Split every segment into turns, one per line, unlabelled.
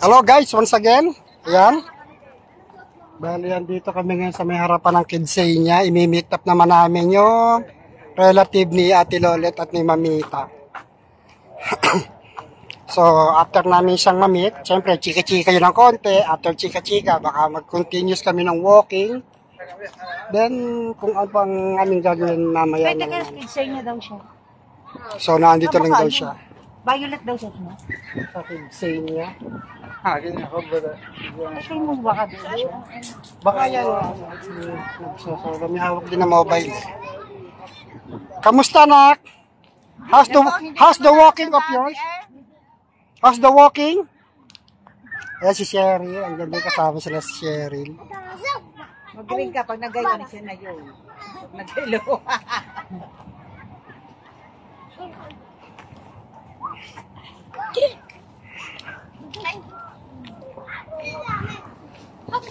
Hello guys, once again. Ayan. Bali, dito kami ngayon sa may harapan ng Kidsania. Imi-meet up naman namin yung relative ni Ate Lolet at ni Mamita. So, after namin siyang ma-meet, syempre, chika-chika yun ng konti. After chika-chika, baka mag-continuous kami ng walking. Then, kung ano pang aming gagawin mamaya.
Pwede ka, Kidsania daw siya.
So, nandito lang daw siya.
Violet daw siya.
Sa Kidsania. Ganyan ako, brother.
Kasi mo baka daw siya.
Baka yan. So, may hawak din na mobile. Kamusta, nak? How's the walking of yours? How's the walking? Ayan si Cheryl. Ang ganda kasama sila si Cheryl.
Magaling ka pag nagayon siya na yun. Nagilo.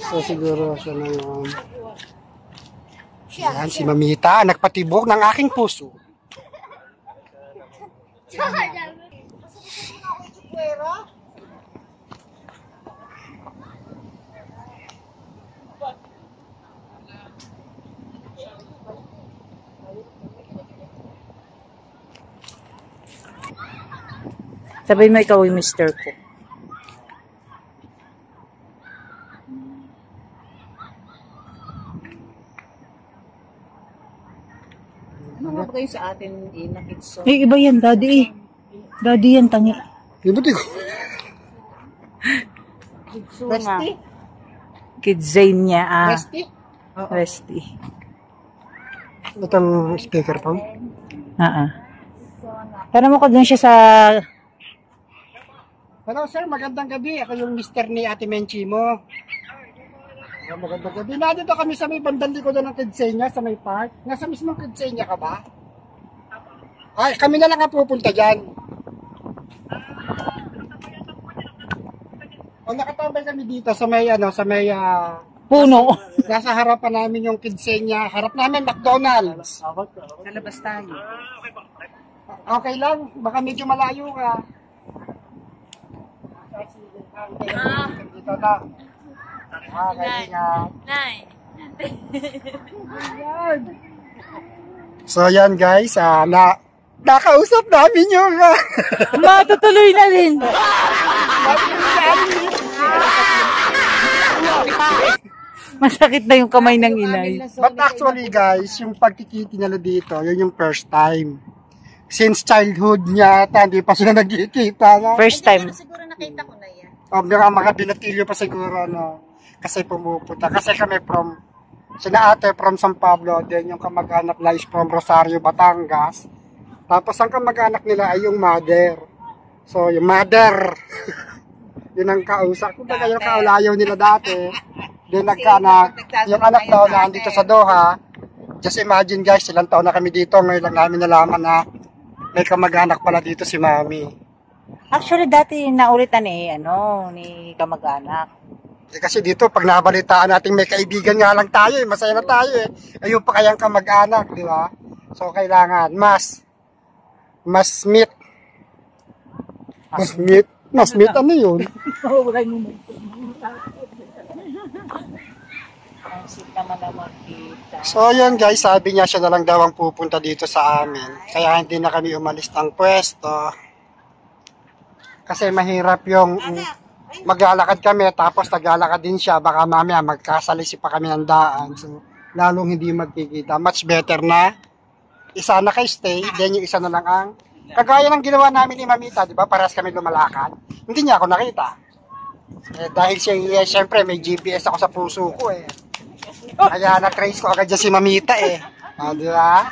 So siguro siya na yun. Ayan si Mamita, nagpatibok ng aking puso.
Sabi mo ikaw yung mister ko. Ano nga ba kayo sa atin inakitso? Eh, iba yan, daddy eh. Daddy yan, tangi.
Iba ko.
Resty? Kidzania,
Resty?
Resty.
Itong speakerphone?
Pero mo ko dun siya sa...
Hello sir, magandang gabi. Ako yung mister ni Ate Menchi mo. Magandang gabi. Nandito kami sa may bandang likod ng Kidsania, sa may park. Nasa mismong Kidsania ka ba? Ay, kami na lang ang pupunta dyan. O, nakatambay kami dito sa may,
puno.
Nasa harapan namin yung Kidsania. Harap namin, McDonald's.
Sa labas tayo.
Okay lang, baka medyo malayo ka. Dito na. So yan guys, nakausap namin yung
Matutuloy na rin. Masakit na yung kamay ng inay.
But actually guys, yung pagkikiti nila dito, yun yung first time. Since childhood niya, hindi pa sila nagkikita. No?
First time.
Siguro nakita ko na yan.
O, mga binatilyo pa siguro, no? Kasi pumupunta. Kasi kami sina ate from San Pablo, then yung kamag-anak na is from Rosario, Batangas. Tapos ang kamag-anak nila ay yung mother. So, yung mother, yun ang kausap. Kung baga yung kaulayaw nila dati, then nagkaanak, yung anak daw na andito sa Doha. Just imagine guys, ilang taon na kami dito, ngayon lang namin nalaman na may kamag-anak pala dito si Mami.
Actually, dati naulitan ni kamag-anak.
Kasi dito, pag nabalitaan natin may kaibigan nga lang tayo, masaya na tayo eh. Ayun pa kayang kamag-anak, di ba? So, kailangan mas meet. Mas meet ano yun? So, yun guys, sabi niya siya na lang daw ang pupunta dito sa amin. Kaya hindi na kami umalis ng pwesto. Kasi mahirap yung maglalakad kami, tapos naglalakad din siya, baka mamaya magkasalisi pa kami ng daan. So, lalong hindi magkikita. Much better na isa na kayo stay, then yung isa na lang ang kagaya ng ginawa namin ni Mamita, di ba? Parehas kami lumalakad. Hindi niya ako nakita. Dahil siya, syempre, may GPS ako sa puso ko eh. Kaya na-trace ko agad dyan si Mamita eh. Di ba?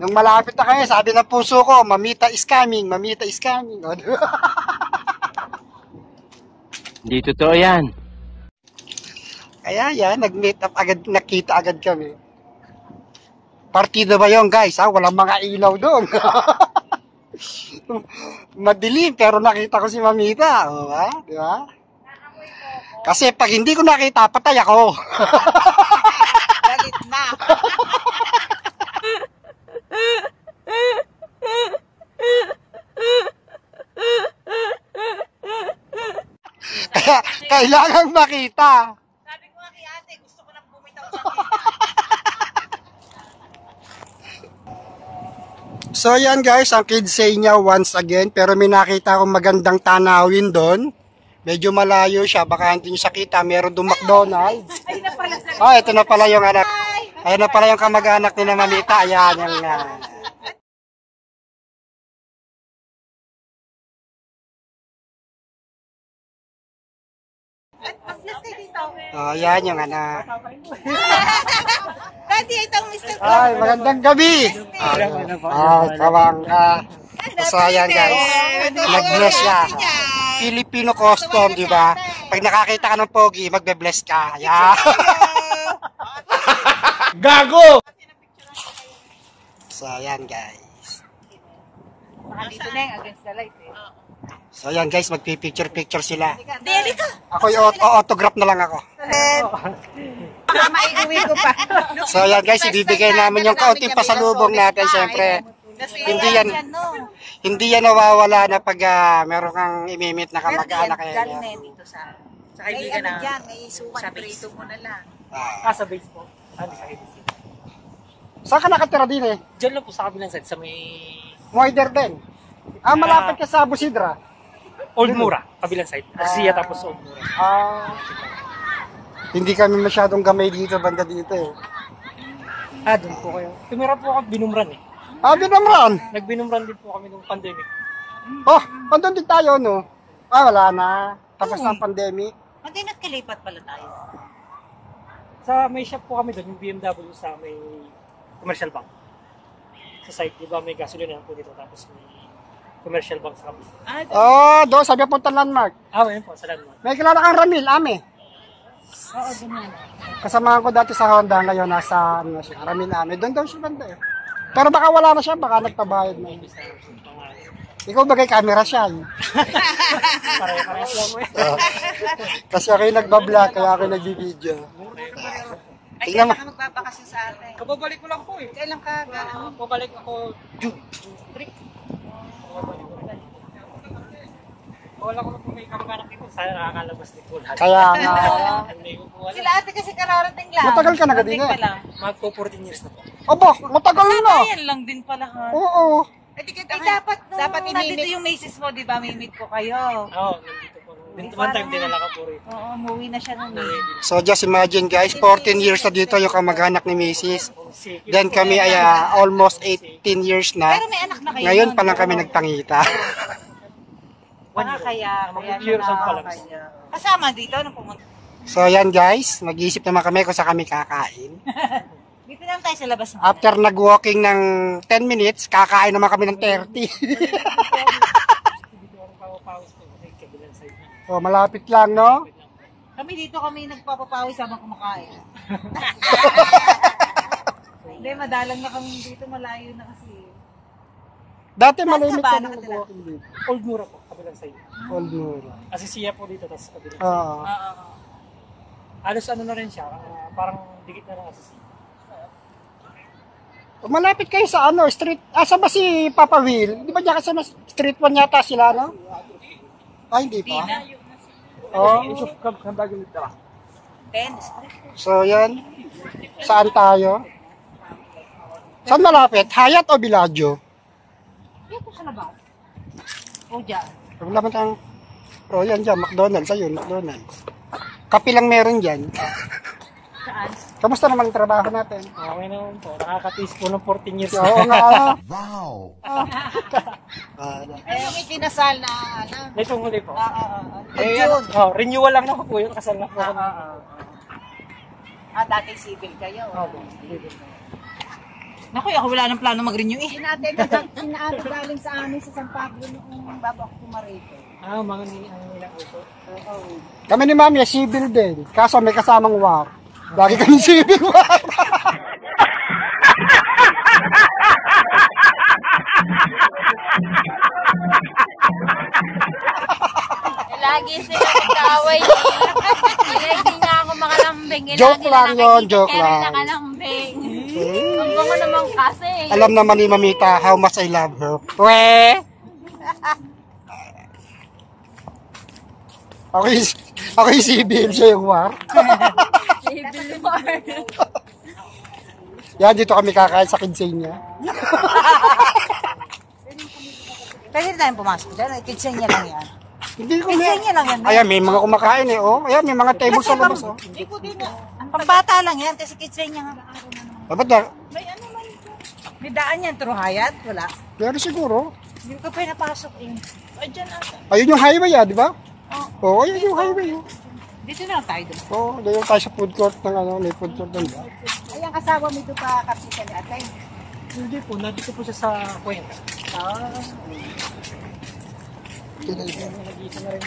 Nung malapit na kayo, sabi ng puso ko, Mamita is coming, Mamita is coming.
Hindi totoo yan.
Kaya yan, nag-meet up agad, nakita agad kami. Partida ba yun guys? Walang mga ilaw doon. Madilim, pero nakita ko si Mamita. Di ba? Kasi pag hindi ko nakita, patay ako.
Galit na.
Kaya, kailangan makita.
Sabi ko nga kay ate, gusto ko nang bumitaw sa kita.
So yan guys, ang kids say niya once again, pero may nakita akong magandang tanawin doon. Medyo malayo siya, baka hindi nyo sakita, meron doon McDonald's.
Ay, na pala sa
Ito na pala yung anak. Ayun na pala yung kamag-anak ni na Mamita. Ayan yung...
Pag-bless kayo dito.
Ayan yung anak.
Dati itong Mr.
Ay, magandang gabi. Kawang ka. So ayan guys, nag-bless siya. Filipino custom, di ba? Pag nakakita ka ng pogi, magbe-bless ka. Ayan.
Gago!
So ayan guys.
Baka dito na yung against the light eh.
So ayan guys, magpipicture-picture sila.
Deli ka!
Ako yung autograph na lang ako.
Baka maiuwi ko pa.
So ayan guys, ibibigay namin yung kaunting pasalubong natin. Siyempre, hindi yan nawawala na pag meron kang imimit na kamag-anak.
Galing na yan dito sa kaibigan na. May suwan, prito mo na lang.
Sa base po. Ano sa ABC?
Saan ka nakatira din eh?
Diyan lang po sa kabilang side, sa may
Moider din. Malapit ka sa Busidra.
Old Mura, kabilang side. Arcia tapos Old Mura.
Hindi kami masyadong gamay dito, banda dito eh.
Doon po kayo. Tumira po ako, binumran eh.
Binamran.
Nagbinumran din po kami nung pandemic.
Andun din tayo no? Wala na. Tapos ng pandemic.
Hindi nagkalipat pala tayo.
Sa may shop po kami doon, yung BMW sa may commercial bank. Sa site, di ba may gasolinahan po dito, tapos may commercial bank sa kabila.
Doon, sabi po landmark.
Ayun po, sa landmark.
May kilala kang Ramil, Ame.
Doon na.
Kasamahan ko dati sa Honda, ngayon nasa siya, Ramil Ame. Doon daw siya banda eh. Pero baka wala na siya, baka nagpabayad na yun. Ikaw bagay camera siya.
Pare-parehas lang mo eh.
Kasi ako yung nagbablog, kaya ako nagbibideo.
Ay, kailan ka magbabakasyon sa atin?
Kababalik ko lang po eh.
Kailan ka gano'n?
Babalik ako June 3. Wala ko na po may kamag-anak dito. Sana nakakalabas din po lahat.
Kaya nga.
Sila ate kasi kararating lang.
Matagal ka na ka din eh.
Magpo 14 years na po.
Obo, matagal na.
Ayan lang din pala ha.
Oo.
Dapat nandito yung misis mo, di ba? May meet ko kayo.
Oo, nandito po. One time dinala ka po rin.
Oo, umuwi na siya nun eh.
So just imagine guys, 14 years na dito yung kamag-anak ni Mrs. Then kami ay almost 18 years na.
Pero may anak na kayo.
Ngayon pa lang kami nagpangita.
Baka kaya
Years old pa lang.
kasama dito nung pumunta.
So yan guys, mag-iisip naman kami kung saan kami kakain.
Dito naman tayo sa labas.
After nag-walking ng 10 minutes, kakain naman kami ng 30. Malapit lang, no?
Kami dito nagpapapawis habang kumakain. Hindi, madalang na kami dito, malayo na kasi.
Dati
Saan
malimit
ka ba
kami
nakatira?
nag-walking dito.
Old Mura po, kabilang side.
Old Mura.
Asisiya po dito, tapos kabilang side.
Oo.
Halos ano na rin siya, parang dikit na ng Asisiya.
Malapit kayo sa street. Saan ba si Papa Will? Di ba dyan sa street 1 yata sila, no? Hindi pa. So, yan. Saan tayo? Saan malapit? Hayat o Villaggio?
Dito sa labas. O dyan.
Wala man tayong... yan dyan, McDonald's. Ayun, McDonald's. Kape lang meron dyan.
Saan?
Kamusta naman ang trabaho natin?
Okay naman po, nakakatiis po ng 14 years.
Oo nga.
Wow!
May kinasal na
Itong huli po.
June.
Renewal lang naman po yun, kasal na po kami.
Dati civil kayo.
Civil.
Naku, ako wala nang plano mag-renew eh. Sinaate galing sa amin sa San Pablo noong bago ako pumarito.
Mga nilang ito.
Kami ni Mami, civil din. Kaso may kasamang war. Lagi kami civil war.
Lagi sila nag-away eh. Kaya hindi nga ako makalambing.
Joke lang yun, joke lang.
Nakalambing. Ang bango naman kasi.
Alam naman ni Mamita how much I love her. Okay, Ako yung civil, siya yung war.
Civil War.
Yan, dito kami kakain sa Kinsenya.
Pwede na tayong pumasok dyan. Kitchen niya lang yan.
Hindi ko
Kitchen niya lang yan.
Ayan, may mga kumakain eh, oh. Ayan, may mga table sa labas, oh.
Pambata lang yan. Kasi kitchen niya nga.
Dapat na.
May daan yan. True Hayat? Wala.
Pero siguro.
Hindi ko pa napasok eh. Ay, dyan ata.
Ayun yung highway, ah, di ba? Oo, ayun yung highway, oh.
Dito na lang tayo doon.
Oo, doon tayo sa food court ng ano, may food court doon ba?
Ay, ang kasama mo doon pa kapita ni Atay.
Hindi po, nandito po siya sa Cuenca.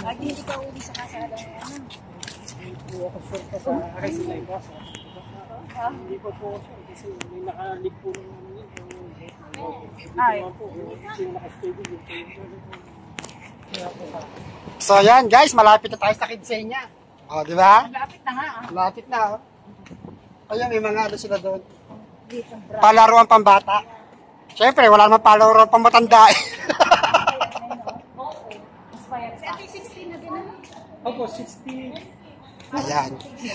Ay, hindi ka uli sa kasada.
Hindi po ako sure pa sa Resi Live Boss. Hindi po po kasi may nakalig po ng ano yun.
Ay.
Hindi naka-stable yun.
So, yan, guys, malapit na tayo sa Kinsenya. O, di ba?
Lapit na nga.
Malapit na, oh. Ayun, may mga ano sila doon. Palaruan pambata. Siyempre, wala naman palaruan pambatanda eh.
Opo, 60.
Ayan.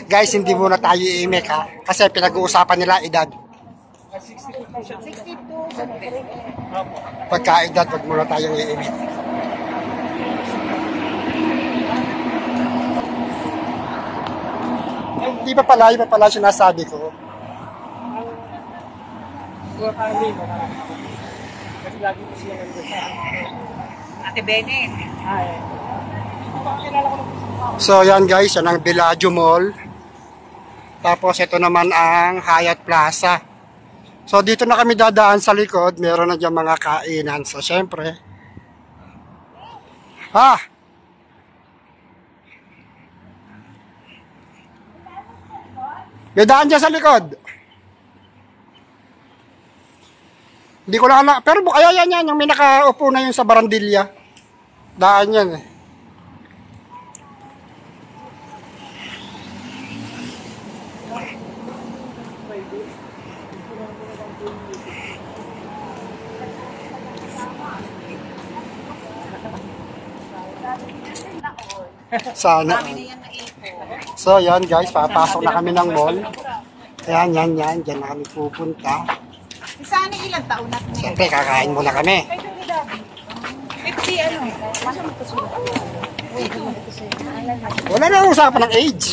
Guys, hindi muna tayo iimik ha. Kasi pinag-uusapan nila edad.
62.
Pagka edad, wag muna tayong iimik. Ay, di ba pala sinasabi ko.
Siguro kami mo. Kasi lagi ko siya nandun sa
Ate Bene.
Ay. Pakilala ko lang.
So, yan guys, yan ang Bellagio Mall. Tapos, ito naman ang Hyatt Plaza. So, dito na kami dadaan sa likod. Meron na dyan mga kainan. So, syempre. May daan dyan sa likod. Hindi ko lang alam. Pero kaya yan. Yung may nakaupo na yun sa barandilya. Daan yan eh. Sana. So, yan guys, papasok na kami ng mall. Yan. Diyan na kami pupunta.
Sana ilang taon na ito?
Siyempre, kakain muna kami.
50 ano?
Wala na usapan ng age.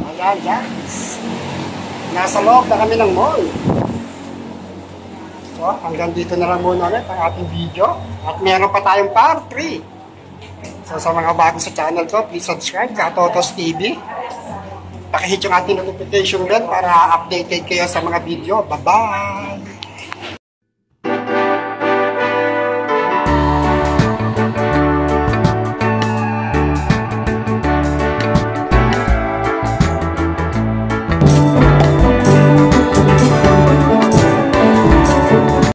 Ayan, guys. Nasa loob na kami ng mall. So, hanggang dito na lang muna ulit ang ating video. At meron pa tayong part 3. So, sa mga bago sa channel ko, please subscribe ka Totos TV. Pakihit yung ating notification bell para updated kayo sa mga video. Bye-bye!